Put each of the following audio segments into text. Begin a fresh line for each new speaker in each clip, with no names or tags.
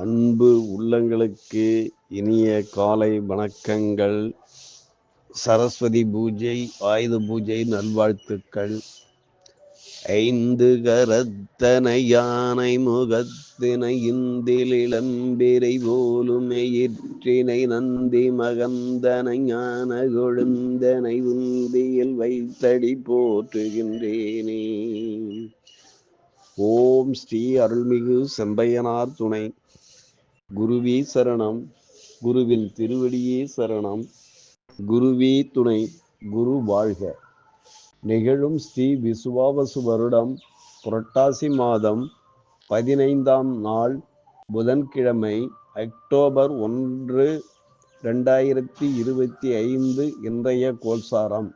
அன்பு உள்ளங்களுக்கு இனிய காலை வணக்கங்கள். சரஸ்வதி பூஜை, ஆயுத பூஜை நல்வாழ்த்துக்கள். ஐந்து கரத்தனை யானை முகத்தினை இந்தில் இளம்பிரை போலுமெயிற்றினை நந்தி மகந்தனை ஞான கொழுந்தனை உந்தியில் வைத்தடி போற்றுகின்றேனே. ஓம் ஸ்ரீ அருள்மிகு செம்பையனார் துணை. குருவே சரணம், குருவின் திருவடியே சரணம், குருவே துணை, குரு வாழ்க. நிகழும் ஸ்ரீ விசுவாவசு வருடம் புரட்டாசி மாதம் 15ஆம் நாள் புதன்கிழமை, அக்டோபர் 1, 2025. இன்றைய கோல்சாரம்.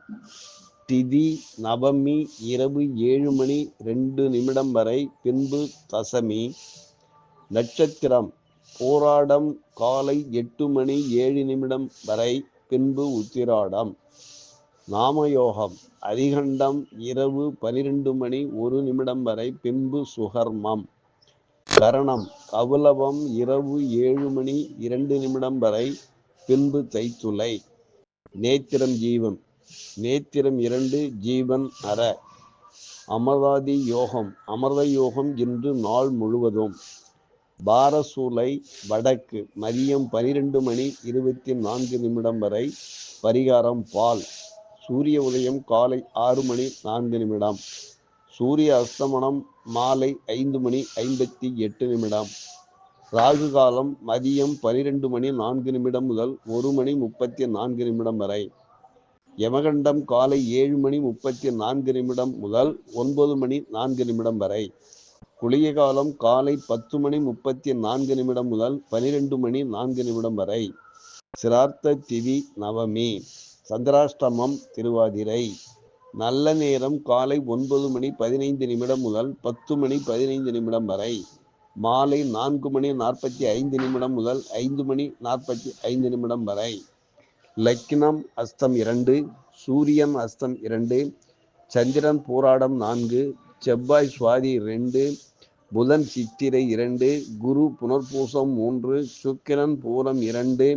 திதி நவமி இரவு 7:02 வரை, பின்பு தசமி. நட்சத்திரம் போராடம் காலை 8:07 வரை, பின்பு உத்திராடம். நாமயோகம் அதிகண்டம் இரவு 12:01 வரை, பின்பு சுகர்மம். கரணம் கவுளவம் இரவு 7:02 வரை, பின்பு தைத்துளை. நேத்திரம் ஜீவன், நேத்திரம் 2, ஜீவன் அற. அமராதி யோகம், அமிர்த யோகம் இன்று நாள் முழுவதும். பாரசூலை வடக்கு மதியம் 12:24 வரை, பரிகாரம் பால். சூரிய உதயம் காலை 6:04. சூரிய அஸ்தமனம் மாலை 5:58. ராகு காலம் மதியம் 12:04 முதல் 1:34 வரை. யமகண்டம் காலை 7:34 முதல் 9:04 வரை. குளிய காலம் காலை 10:34 முதல் 12:04 வரை. சிரார்த்த திதி நவமி. சந்திராஷ்டமம் திருவாதிரை. நல்ல நேரம் காலை 9:15 முதல் 10:15 வரை. மாலை 4:45 முதல் 5:45 வரை. லக்னம் அஸ்தம் 2, சூரியன் அஸ்தம் 2, சந்திரன் பூராடம் 4, செவ்வாய் சுவாதி 2, புதன் சித்திரை 2, குரு புனர்பூசம் 3, சுக்கிரன் பூரம் 2,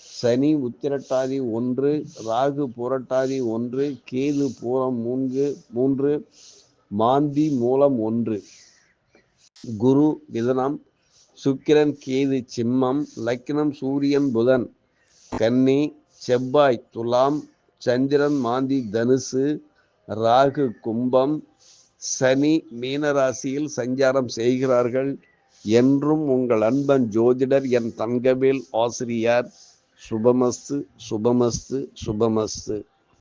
சனி உத்திரட்டாதி 1, ராகு புரட்டாதி 1, கேது பூரம் 3, மாந்தி மூலம் 1. குரு மிதுனம், சுக்கிரன் கேது சிம்மம். லக்னம் சூரியன் புதன் கன்னி, செவ்வாய் துலாம், சந்திரன் மாந்தி தனுசு, ராகு கும்பம், சனி மீனராசியில் சஞ்சாரம் செய்கிறார்கள். என்றும் உங்கள் அன்பன் ஜோதிடர் என் தங்கவேல் ஆசிரியார். சுபமஸ்து, சுபமஸ்து, சுபமஸ்து.